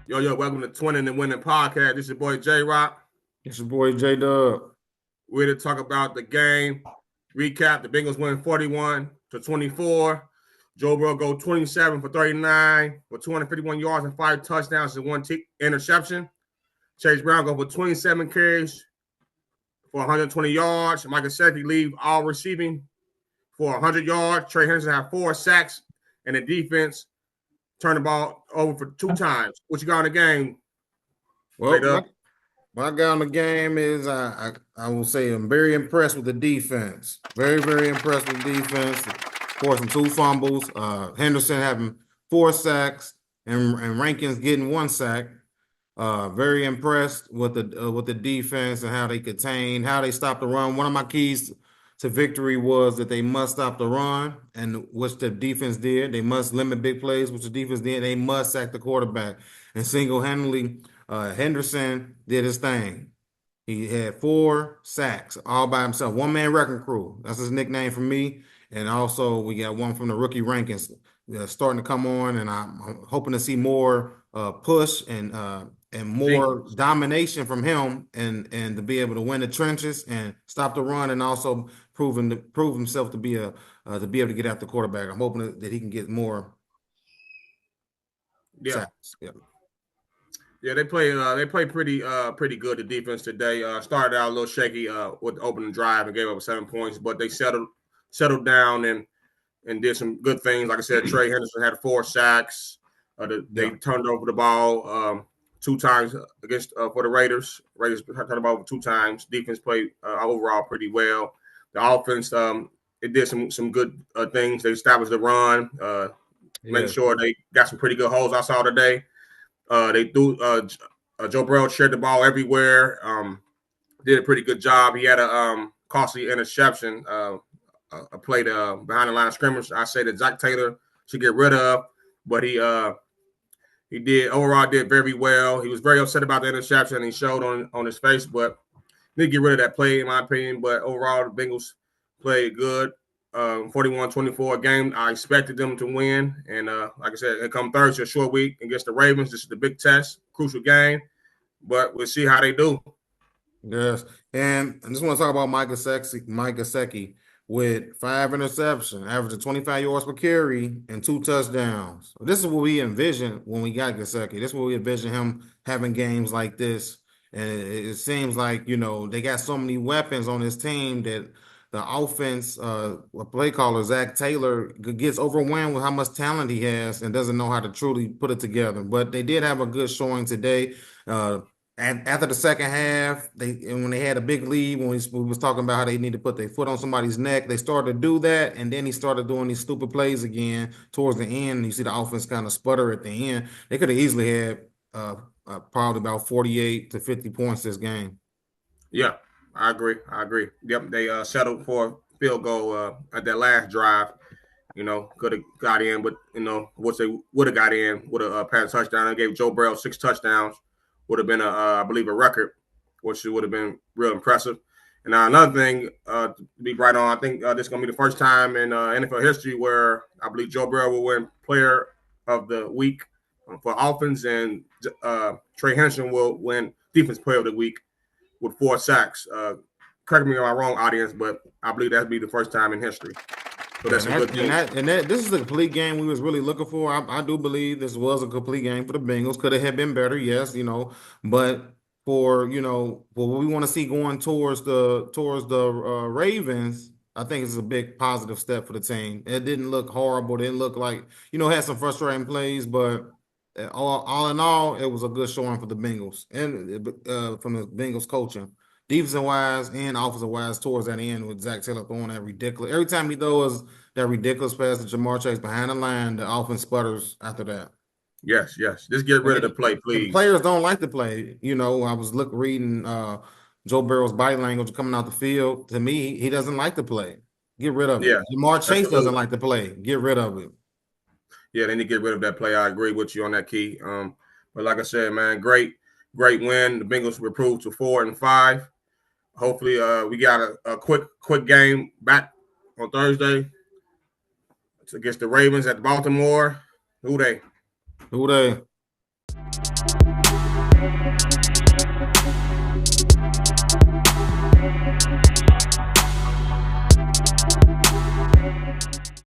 Yo, welcome to Twinning and Winning Podcast. This is your boy J Rock. It's your boy J Dub. We're to talk about the game. Recap: the Bengals win 41-24. Joe Burrow go 27 for 39 for 251 yards and 5 touchdowns and 1 interception. Chase Brown go for 27 carries for 120 yards. Michael Gesicki leave all receiving for 100 yards. Trey Henderson had 4 sacks, and the defense turned the ball over for 2 times. What you got in the game? Well, my guy on the game is I will say I'm very impressed with the defense. Very, very impressed with the defense. Forcing 2 fumbles. Henderson having 4 sacks and Rankins getting 1 sack. Very impressed with the defense and how they contained, how they stopped the run. One of my keys to victory was that they must stop the run, and which the defense did. They must limit big plays, which the defense did. They must sack the quarterback. And single-handedly, Henderson did his thing. He had 4 sacks all by himself. One-man wrecking crew. That's his nickname for me. And also, we got one from the rookie rankings starting to come on, and I'm hoping to see more push and more domination from him, and to be able to win the trenches and stop the run, and also prove himself to be to be able to get after the quarterback. I'm hoping that he can get more sacks. Yeah, they play pretty good. The defense today started out a little shaky with the opening drive and gave up 7 points, but they settled down and did some good things. Like I said, Trey Henderson had 4 sacks. They turned over the ball 2 times against for the Raiders. Raiders turned the ball over 2 times. Defense played overall pretty well. The offense it did some good things. They established the run. Make sure they got some pretty good holes I saw today. They threw Joe Burrow shared the ball everywhere. Did a pretty good job. He had a costly interception. A play behind the line of scrimmage. I say that Zach Taylor should get rid of, but he did very well. He was very upset about the interception. He showed on his face, but did get rid of that play in my opinion. But overall, the Bengals played good. 41-24 game. I expected them to win, and like I said, it come Thursday, a short week against the Ravens. This is the big test, crucial game, but we'll see how they do. Yes, and I just want to talk about Mike Gesicki with 5 interceptions, averaging 25 yards per carry and 2 touchdowns. This is what we envisioned when we got Gesicki. This is what we envisioned him having games like this. And it seems like, they got so many weapons on this team that the offense, play caller Zach Taylor gets overwhelmed with how much talent he has and doesn't know how to truly put it together. But they did have a good showing today. And after the second half, when they had a big lead, when we was talking about how they need to put their foot on somebody's neck, they started to do that, and then he started doing these stupid plays again towards the end. You see the offense kind of sputter at the end. They could have easily had probably about 48 to 50 points this game. Yeah, I agree. Yep, they settled for a field goal at that last drive. Could have got in, but what they would have got in would have passed a touchdown. They gave Joe Burrow 6 touchdowns. Would have been I believe, a record, which would have been real impressive. And another thing to be right on, I think this is going to be the first time in NFL history where I believe Joe Burrow will win Player of the Week for offense, and Trey Henderson will win Defense Player of the Week with 4 sacks. Correct me if I'm wrong, audience, but I believe that'd be the first time in history. So that's a good thing. This is a complete game we was really looking for. I do believe this was a complete game for the Bengals. Could it have been better? Yes, but for what we want to see going towards the Ravens, I think it's a big positive step for the team. It didn't look horrible. It didn't look like had some frustrating plays, but all in all, it was a good showing for the Bengals and from the Bengals coaching. Defensive wise and offensive wise towards that end with Zach Taylor throwing that ridiculous. Every time he throws that ridiculous pass to Jamar Chase behind the line, the offense sputters after that. Yes. Just get rid of the play, please. The players don't like to play. I was reading Joe Burrow's body language coming out the field. To me, he doesn't like to play. Get rid of it. Jamar Chase doesn't like to play. Get rid of it. Yeah, they need to get rid of that play. I agree with you on that, Key. But like I said, man, great win. The Bengals were improved to 4-5. Hopefully, we got a quick game back on Thursday against the Ravens at Baltimore. Who they?